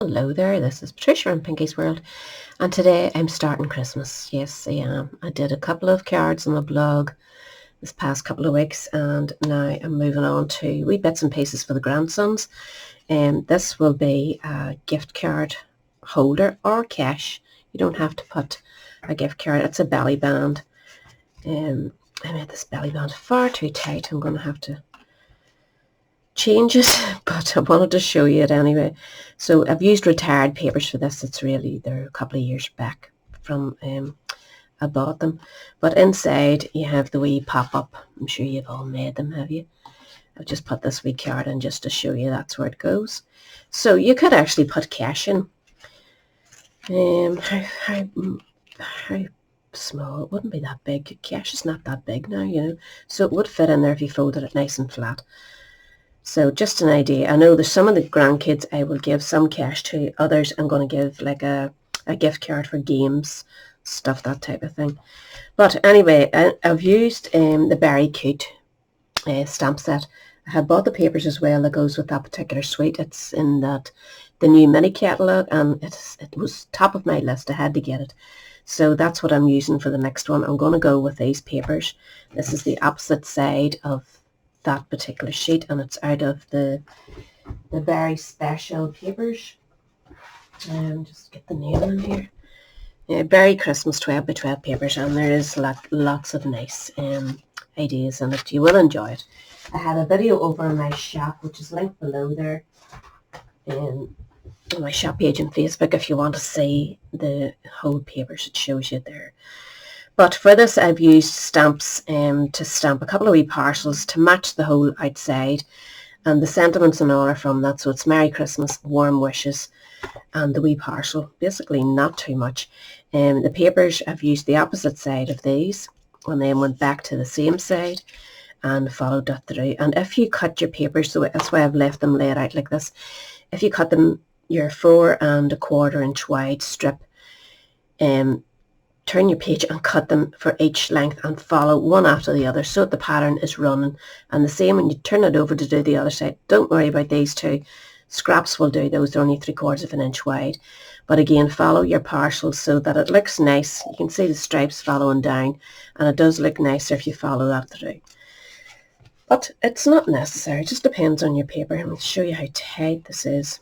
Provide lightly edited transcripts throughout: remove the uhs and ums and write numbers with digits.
Hello there, this is Patricia from Pinky's World, and today I'm starting Christmas. Yes, I am. I did a couple of cards on the blog this past couple of weeks, and now I'm moving on to wee bits and pieces for the grandsons. This will be a gift card holder or cash. You don't have to put a gift card. It's a belly band. I made this belly band far too tight. I'm going to have to change it, but I wanted to show you it anyway. So I've used retired papers for this. They're a couple of years back from I bought them. But inside you have the wee pop-up. I'm sure you've all made them, have you? I've just put this wee card in just to show you that's where it goes. So you could actually put cash in. How small? It wouldn't be that big. Cash is not that big now, you know. So it would fit in there if you folded it nice and flat. So just an idea. I know there's some of the grandkids I will give some cash to. Others I'm going to give like a gift card for games, stuff, that type of thing. But anyway, I've used the Very Cute stamp set. I had bought the papers as well that goes with that particular suite. It's in the new mini catalogue, and it was top of my list. I had to get it. So that's what I'm using for the next one. I'm going to go with these papers. This is the opposite side of that particular sheet, and it's out of the very special papers. Just get the name in here. Berry Christmas 12 by 12 papers, and there is lots of nice ideas in it. You will enjoy it. I have a video over on my shop, which is linked below there, on my shop page on Facebook. If you want to see the whole papers, it shows you there. But for this, I've used stamps to stamp a couple of wee parcels to match the whole outside, and the sentiments and all are from that. So it's Merry Christmas, Warm Wishes, and the wee parcel. Basically not too much. The papers, I've used the opposite side of these, and then went back to the same side and followed that through. And if you cut your papers, so that's why I've left them laid out like this, if you cut them your 4 1/4 inch wide strip, turn your page and cut them for each length and follow one after the other so that the pattern is running. And the same when you turn it over to do the other side. Don't worry about these two. Scraps will do those. They're only 3/4 inch wide. But again, follow your parcels so that it looks nice. You can see the stripes following down, and it does look nicer if you follow that through. But it's not necessary. It just depends on your paper. I'm going to show you how tight this is.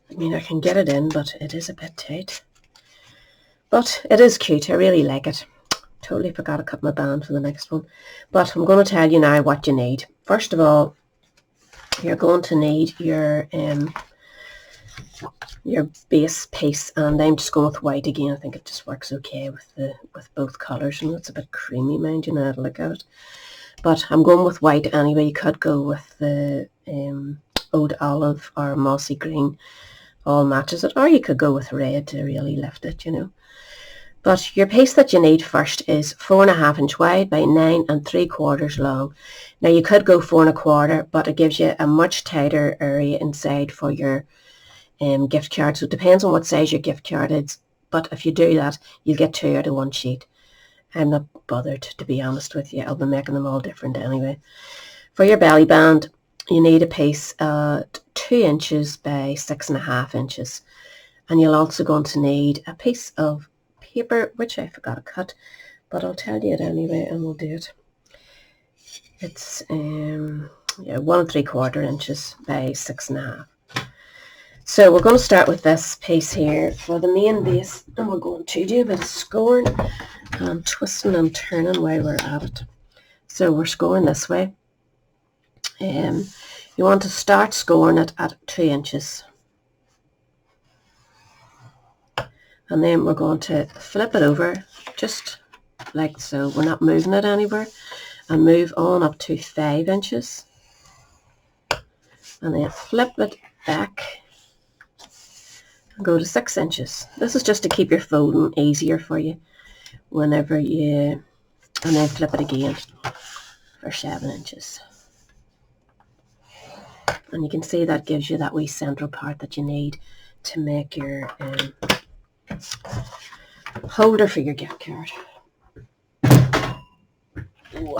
I mean, I can get it in, but it is a bit tight. But it is cute. I really like it. Totally forgot to cut my band for the next one. But I'm going to tell you now what you need. First of all, you're going to need your base piece, and I'm just going with white again. I think it just works okay with both colours, and it's a bit creamy, mind you, now to look at it. But I'm going with white anyway. You could go with the Oud Olive or Mossy Green. All matches it, or you could go with red to really lift it, you know. But your piece that you need first is 4 1/2 inch wide by 9 3/4 long. Now you could go 4 1/4, but it gives you a much tighter area inside for your gift card. So it depends on what size your gift card is. But if you do that, you'll get 2 out of 1 sheet. I'm not bothered, to be honest with you. I'll be making them all different anyway. For your belly band, you need a piece 2 inches by 6 1/2 inches. And you're also going to need a piece of paper, which I forgot to cut, but I'll tell you it anyway, and we'll do it. It's 1 3/4 inches by 6 1/2. So we're going to start with this piece here for the main base, and we're going to do a bit of scoring and twisting and turning while we're at it. So we're scoring this way. You want to start scoring it at 2 inches. And then we're going to flip it over just like so. We're not moving it anywhere. And move on up to 5 inches. And then flip it back and go to 6 inches. This is just to keep your folding easier for you whenever you... And then flip it again for 7 inches. And you can see that gives you that wee central part that you need to make your... holder for your gift card. Ooh.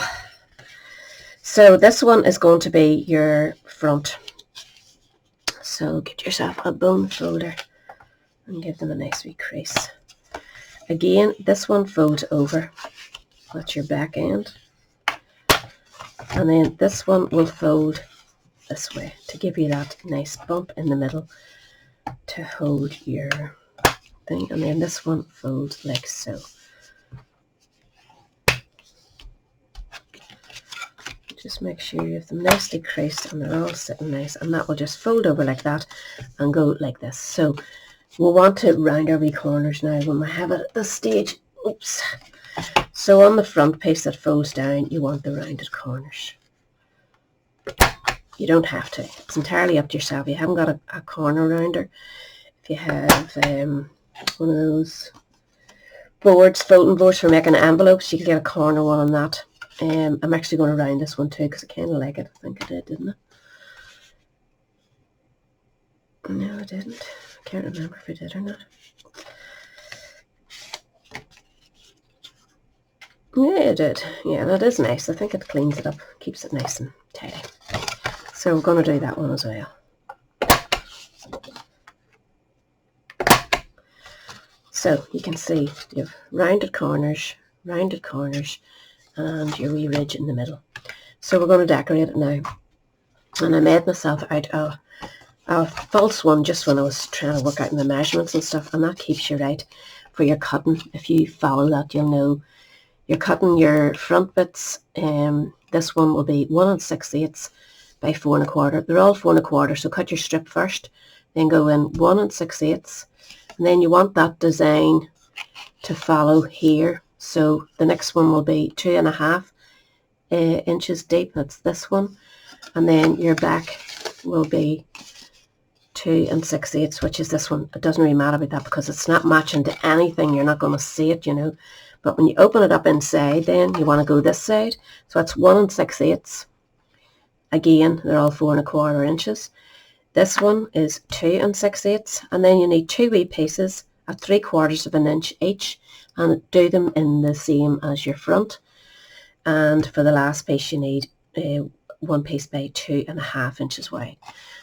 So this one is going to be your front. So get yourself a bone folder and give them a nice wee crease. Again, this one folds over. That's your back end. And then this one will fold this way to give you that nice bump in the middle to hold your thing. And then this one folds like so. Just make sure you have them nicely creased and they're all sitting nice, and that will just fold over like that and go like this. So we'll want to round our wee corners now when we have it at this stage. Oops. So on the front piece that folds down, you want the rounded corners. You don't have to. It's entirely up to yourself. You haven't got a corner rounder. If you have one of those boards, folding boards for making envelopes, you can get a corner one on that. I'm actually going to round this one too because I kind of like it. I think I did, didn't I? No, I didn't. I can't remember if I did or not. Yeah, I did. Yeah, that is nice. I think it cleans it up, keeps it nice and tidy. So we're going to do that one as well. So you can see you have rounded corners, and your wee ridge in the middle. So we're going to decorate it now. And I made myself out a false one just when I was trying to work out my measurements and stuff, and that keeps you right for your cutting. If you follow that, you'll know you're cutting your front bits. This one will be 1 6/8 by 4 1/4. They're all 4 1/4, so cut your strip first, then go in 1 6/8, and then you want that design to follow here. So the next one will be 2.5 inches deep. That's this one. And then your back will be 2 6/8, which is this one. It doesn't really matter about that because it's not matching to anything. You're not going to see it, you know. But when you open it up inside, then you want to go this side. So it's 1 6/8. Again, they're all 4 1/4 inches. This one is 2 6/8. And then you need 2 wee pieces at 3/4 of an inch each, and do them in the same as your front. And for the last piece you need 1 piece by 2.5 inches wide.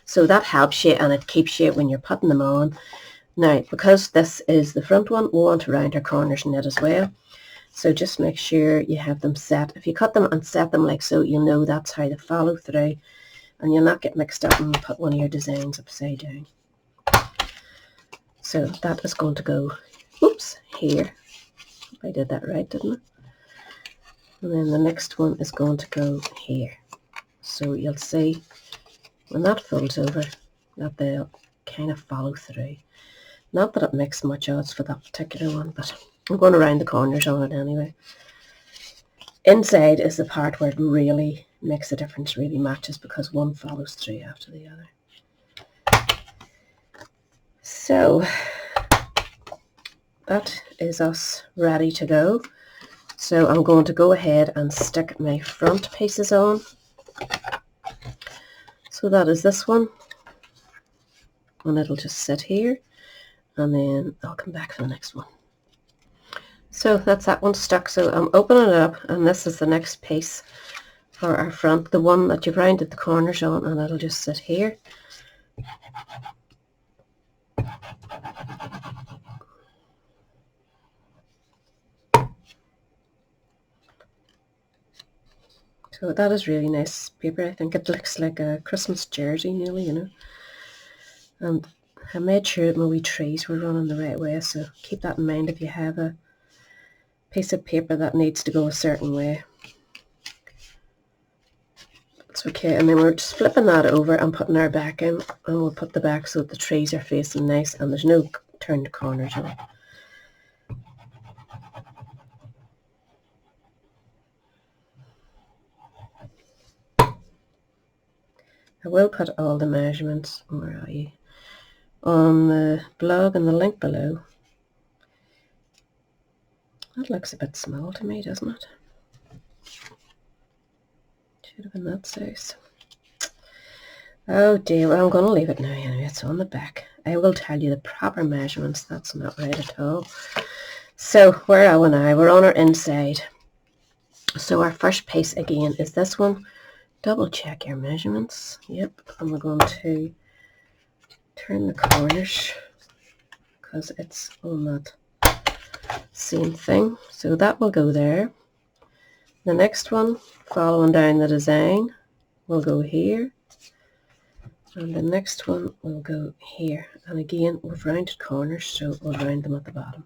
So that helps you and it keeps you when you're putting them on. Now because this is the front one, we want to round our corners in it as well. So just make sure you have them set. If you cut them and set them like so, you'll know that's how they follow through, and you'll not get mixed up and put one of your designs upside down. So that is going to go, oops, here. I did that right, didn't I? And then the next one is going to go here. So you'll see when that folds over that they'll kind of follow through. Not that it makes much odds for that particular one, but I'm going to round the corners on it anyway. Inside is the part where it really makes a difference, really matches, because one follows through after the other. So that is us ready to go. So I'm going to go ahead and stick my front pieces on. So that is this one, and it'll just sit here, and then I'll come back for the next one. So that's that one stuck. So I'm opening it up, and this is the next piece for our front, the one that you've rounded the corners on, and it'll just sit here. So that is really nice paper. I think it looks like a Christmas jersey nearly, you know. And I made sure that my wee trees were running the right way, so keep that in mind if you have a piece of paper that needs to go a certain way. That's okay, and then we're just flipping that over and putting our back in, and we'll put the back so that the trees are facing nice and there's no turned corners on it. I will put all the measurements, where are you, on the blog and the link below. That looks a bit small to me, doesn't it? Should have been that size. Oh dear, well I'm going to leave it now anyway, it's on the back. I will tell you the proper measurements, that's not right at all. So where are we now? We're on our inside. So our first piece again is this one. Double check your measurements. Yep, and we're going to turn the corners because it's on that same thing. So that will go there. The next one, following down the design, will go here. And the next one will go here. And again, we've rounded corners, so we'll round them at the bottom.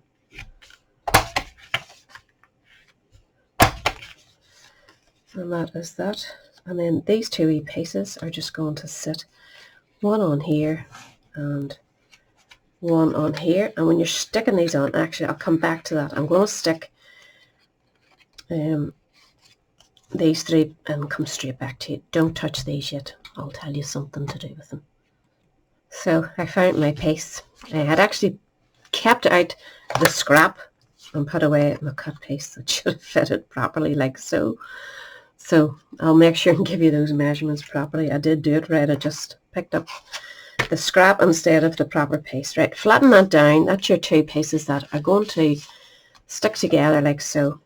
And that is that. And then these two wee pieces are just going to sit one on here and one on here. And when you're sticking these on, actually I'll come back to that. I'm going to stick these three and come straight back to you. Don't touch these yet. I'll tell you something to do with them. So I found my piece. I had actually kept out the scrap and put away my cut piece that should have fitted properly like so. So I'll make sure and give you those measurements properly. I did do it right. I just picked up the scrap instead of the proper piece. Right, flatten that down. That's your two pieces that are going to stick together like so.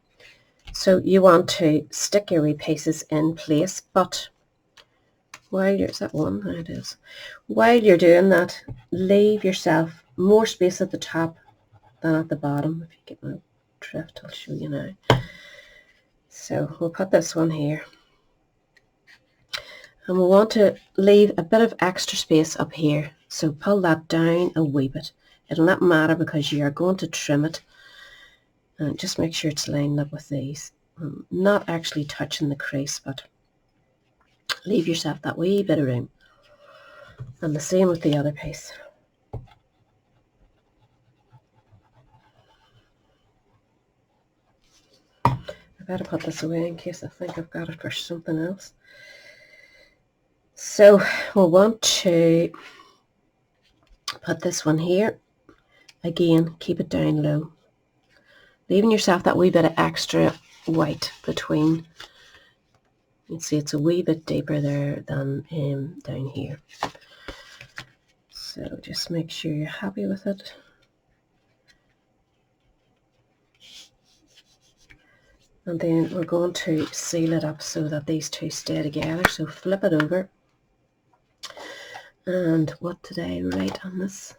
So you want to stick your wee pieces in place, but while you're, is that one? There it is. While you're doing that, leave yourself more space at the top than at the bottom. If you get my drift, I'll show you now. So we'll put this one here. And we want to leave a bit of extra space up here. So pull that down a wee bit. It'll not matter because you are going to trim it. And just make sure it's lined up with these. Not actually touching the crease, but leave yourself that wee bit of room. And the same with the other piece. I better put this away in case I think I've got it for something else. So we'll want to put this one here. Again, keep it down low. Leaving yourself that wee bit of extra white between. You can see it's a wee bit deeper there than down here. So just make sure you're happy with it. And then we're going to seal it up so that these two stay together. So flip it over. And what did I write on this?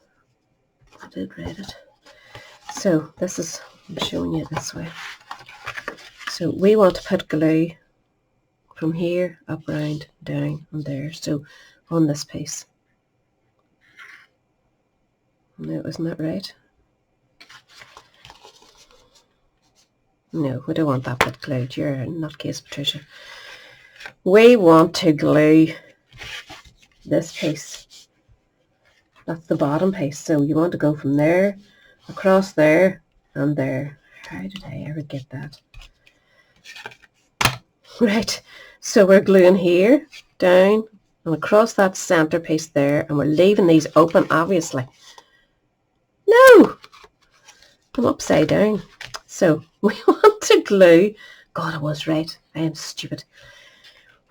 I did write it. So this is, I'm showing you this way. So we want to put glue from here, up, round, down, and there. So on this piece. No, isn't that right? No, we don't want that bit glued. You're a nutcase, Patricia. We want to glue this piece. That's the bottom piece. So you want to go from there, across there, and there. How did I ever get that? Right. So we're gluing here, down, and across that center piece there, and we're leaving these open, obviously. No! I'm upside down. So we want to glue, God, I was right, I am stupid.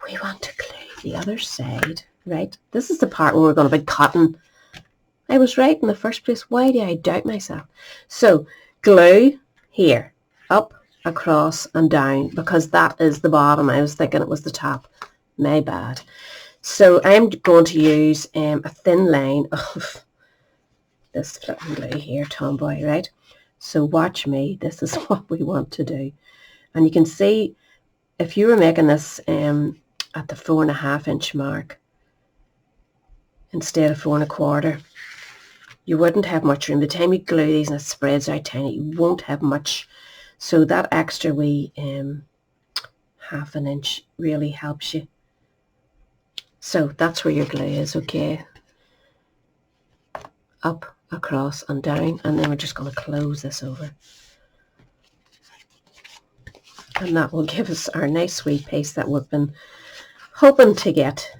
We want to glue the other side, right? This is the part where we're going to be cutting. I was right in the first place. Why do I doubt myself? So glue here, up, across and down, because that is the bottom. I was thinking it was the top. My bad. So I'm going to use a thin line of this flipping glue here, Tomboy, right? So watch me. This is what we want to do. And you can see if you were making this at the 4.5 inch mark instead of 4 1/4, you wouldn't have much room. By the time you glue these and it spreads out tiny, you won't have much. So that extra wee 1/2 inch really helps you. So that's where your glue is, okay? Up, across and down, and then we're just going to close this over. And that will give us our nice wee piece that we've been hoping to get.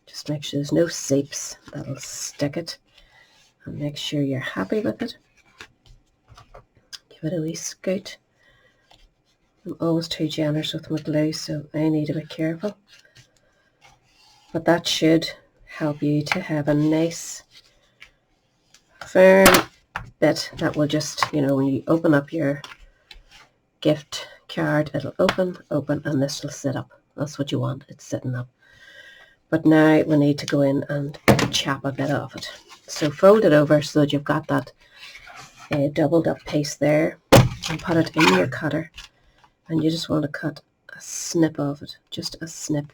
Just make sure there's no seeps. That'll stick it. And make sure you're happy with it. Give it a wee scoot. I'm always too generous with my glue, so I need to be careful. But that should help you to have a nice firm bit that will just, you know, when you open up your gift card, it'll open, and this will sit up. That's what you want. It's sitting up. But now we need to go in and chop a bit of it. So fold it over so that you've got that doubled up piece there, and put it in your cutter, and you just want to cut a snip of it, just a snip,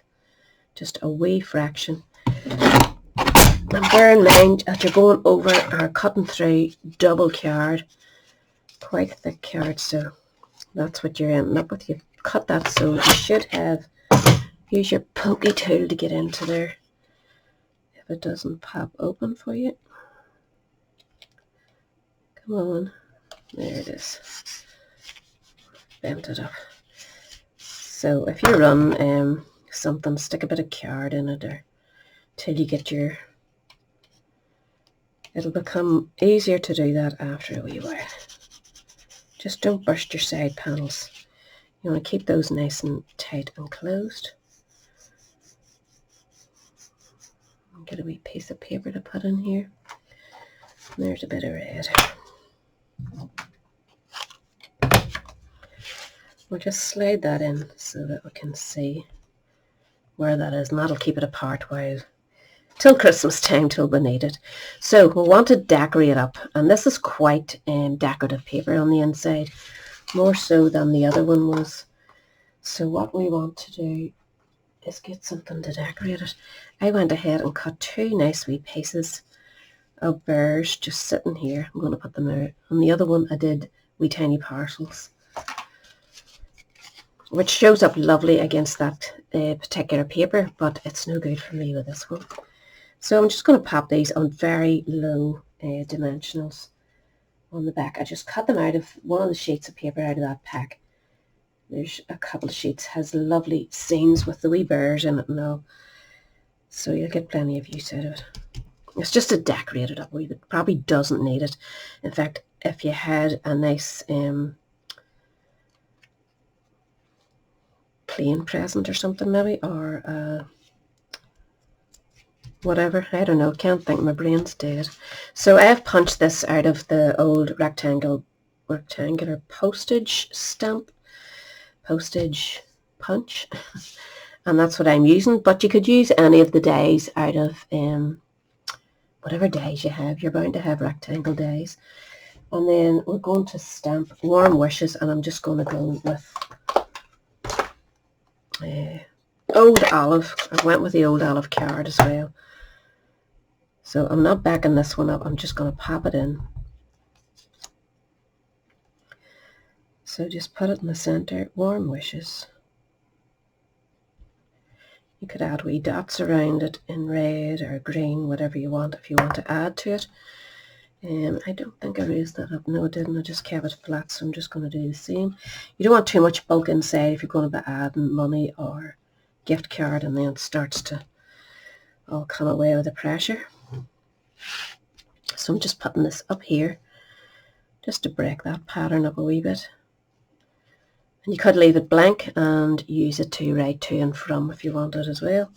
just a wee fraction. And bear in mind that you're going over or cutting through double card, quite thick card, so that's what you're ending up with. You cut that, so you should have, use your pokey tool to get into there if it doesn't pop open for you. Come on, there it is, bent it up. So if you run something, stick a bit of card in it or till you get your, it'll become easier to do that after a wee while. Just don't burst your side panels. You want to keep those nice and tight and closed. Get a wee piece of paper to put in here. There's a bit of red. We'll just slide that in so that we can see where that is, and that'll keep it apart while till Christmas time, till we need it. So we want to decorate up, and this is quite decorative paper on the inside, more so than the other one was. So what we want to do is get something to decorate it. I went ahead and cut two nice wee pieces of bears just sitting here. I'm going to put them there. On the other one I did wee tiny parcels, which shows up lovely against that particular paper, but it's no good for me with this one. So I'm just going to pop these on very low dimensionals on the back. I just cut them out of one of the sheets of paper out of that pack. There's a couple of sheets, has lovely scenes with the wee bears in it and all, so you'll get plenty of use out of it. It's just to decorate it up a wee bit. Probably doesn't need it. In fact, if you had a nice plain present or something maybe, or whatever, I don't know, can't think, my brain's dead. So I have punched this out of the old rectangular postage stamp, postage punch, and that's what I'm using. But you could use any of the dies out of whatever dies you have. You're bound to have rectangle dies. And then we're going to stamp warm wishes, and I'm just going to go with old olive. I went with the old olive card as well. So I'm not backing this one up, I'm just going to pop it in. So just put it in the center, warm wishes. You could add wee dots around it in red or green, whatever you want, if you want to add to it. I don't think I raised that up. No, I didn't. I just kept it flat, so I'm just going to do the same. You don't want too much bulk inside if you're going to be adding money or gift card, and then it starts to all come away with the pressure. So I'm just putting this up here just to break that pattern up a wee bit. And you could leave it blank and use it to write to and from if you want it as well.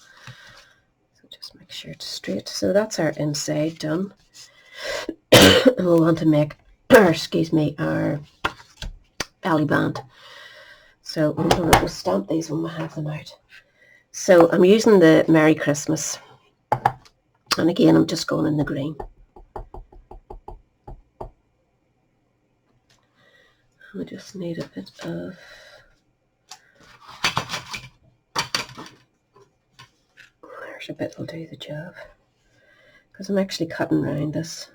So just make sure it's straight. So that's our inside done. And we'll want to make our belly band. So we'll stamp these when we have them out. So I'm using the Merry Christmas, and again I'm just going in the green. I just need a bit of there's a bit will do the job, because I'm actually cutting around this.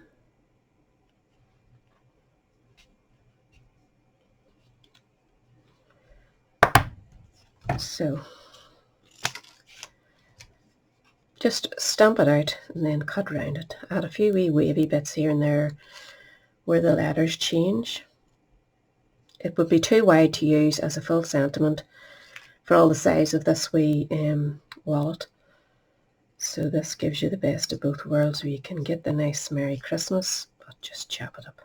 So just stamp it out and then cut around it. Add a few wee wavy bits here and there where the letters change. It would be too wide to use as a full sentiment for all the size of this wee wallet. So this gives you the best of both worlds, where you can get the nice Merry Christmas, but just chop it up.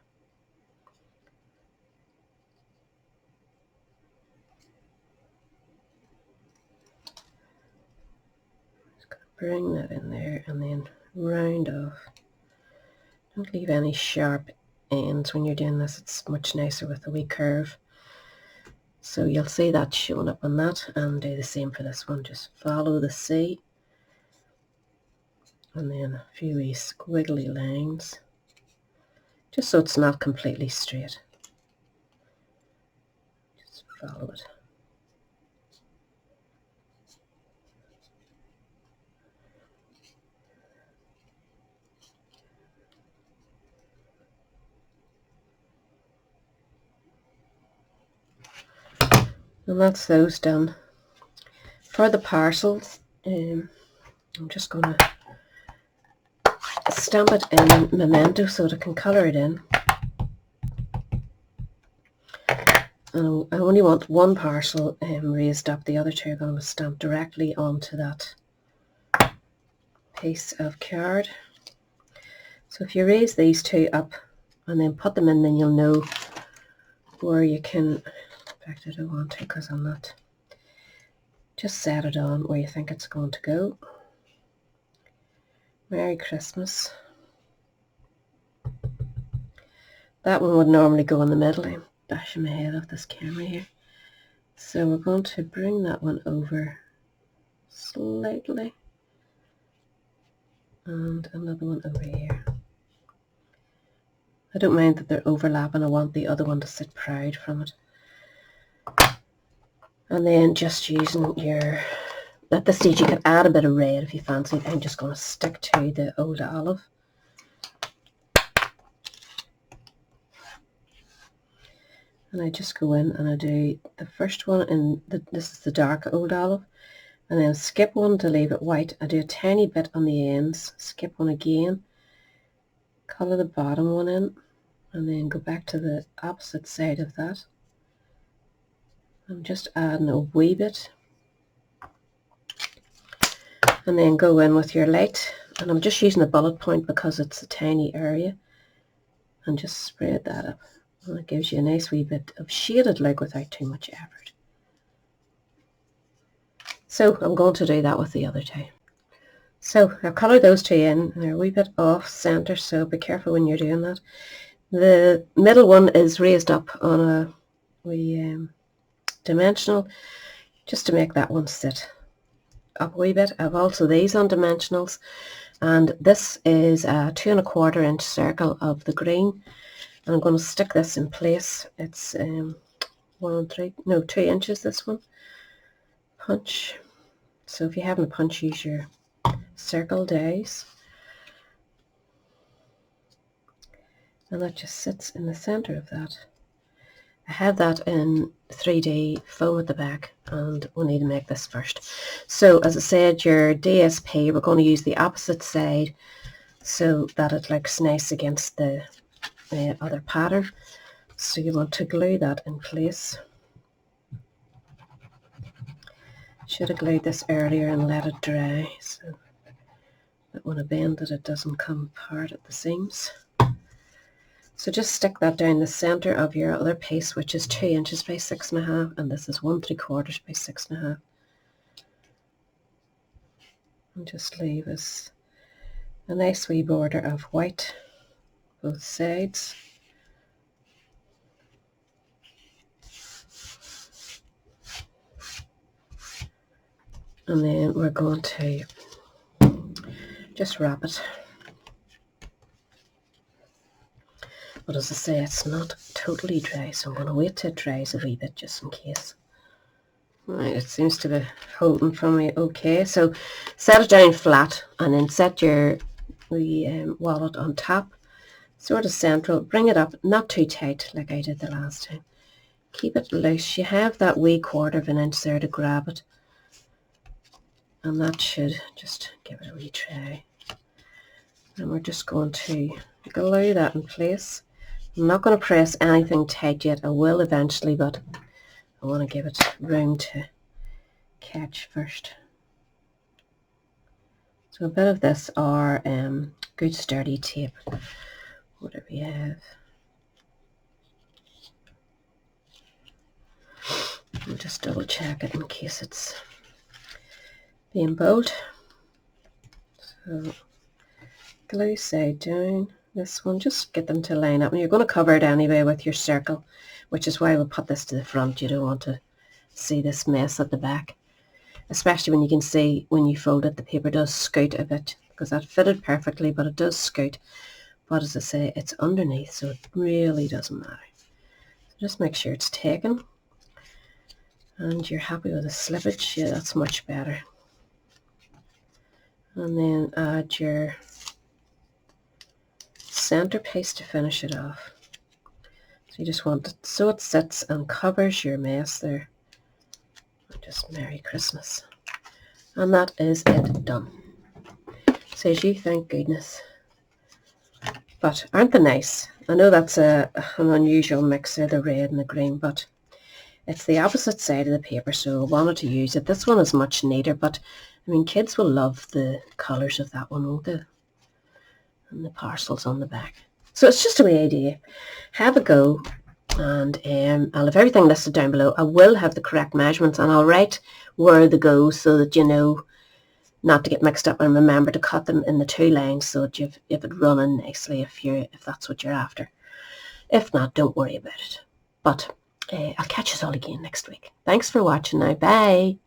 Just going to bring that in there and then round off. Don't leave any sharp ends when you're doing this. It's much nicer with a wee curve. So you'll see that showing up on that, and do the same for this one. Just follow the C and then a few wee squiggly lines, just so it's not completely straight. Just follow it. And that's those done. For the parcels, I'm just going to stamp it in Memento so that I can colour it in. And I only want one parcel raised up. The other two are going to stamp directly onto that piece of card. So if you raise these two up and then put them in, then you'll know where you can, in fact I don't want to because I'm not, just set it on where you think it's going to go. Merry Christmas. That one would normally go in the middle. I'm bashing my head off this camera here. So we're going to bring that one over slightly. And another one over here. I don't mind that they're overlapping. I want the other one to sit proud from it. And then just using your, at this stage you can add a bit of red if you fancy it. I'm just going to stick to the Old Olive. And I just go in and I do the first one, and this is the dark Old Olive. And then skip one to leave it white. I do a tiny bit on the ends, skip one again, colour the bottom one in, and then go back to the opposite side of that. I'm just adding a wee bit. And then go in with your light, and I'm just using a bullet point because it's a tiny area, and just spread that up. And it gives you a nice wee bit of shaded look without too much effort. So I'm going to do that with the other two. So I've coloured those two in, and they're a wee bit off centre, so be careful when you're doing that. The middle one is raised up on a wee dimensional, just to make that one sit up a wee bit. I've also these on dimensionals, and this is a 2 1/4 inch circle of the green, and I'm going to stick this in place. It's 2 inches, this one. Punch. So if you haven't a punch, use your circle dies. And that just sits in the centre of that. I have that in 3D foam at the back, and we'll need to make this first. So as I said, your DSP, we're going to use the opposite side so that it looks nice against the other pattern. So you want to glue that in place. Should have glued this earlier and let it dry, so that when I bend it, it doesn't come apart at the seams. So just stick that down the centre of your other piece, which is 2 inches by 6 1/2, and this is 1 3/4 by 6 1/2. And just leave us a nice wee border of white both sides. And then we're going to just wrap it. But as I say, it's not totally dry, so I'm going to wait till it dries a wee bit just in case. Right, it seems to be holding for me okay. So set it down flat, and then set your wee wallet on top, sort of central. Bring it up, not too tight like I did the last time. Keep it loose. You have that wee 1/4 inch there to grab it. And that should just give it a wee try. And we're just going to glue that in place. I'm not going to press anything tight yet. I will eventually, but I want to give it room to catch first. So a bit of this or good sturdy tape, whatever you have. I'll just double check it in case it's being bold. So glue side down, this one, just get them to line up, and you're going to cover it anyway with your circle, which is why we'll put this to the front. You don't want to see this mess at the back, especially when you can see when you fold it the paper does scoot a bit because that fitted perfectly, but it does scoot. But as I say, it's underneath, so it really doesn't matter. So just make sure it's taken. And you're happy with the slippage. Yeah, that's much better. And then add your centerpiece to finish it off. So you just want it so it sits and covers your mess there. Just Merry Christmas. And that is it done. Says you, thank goodness. But aren't they nice? I know that's an unusual mix there, the red and the green, but it's the opposite side of the paper, so I wanted to use it. This one is much neater, but I mean, kids will love the colours of that one, won't they? And the parcels on the back. So it's just a wee idea. Have a go, and I'll have everything listed down below. I will have the correct measurements, and I'll write where they go so that you know not to get mixed up, and remember to cut them in the 2 lines so that you've it running nicely if that's what you're after. If not, don't worry about it. But I'll catch us all again next week. Thanks for watching now. Bye.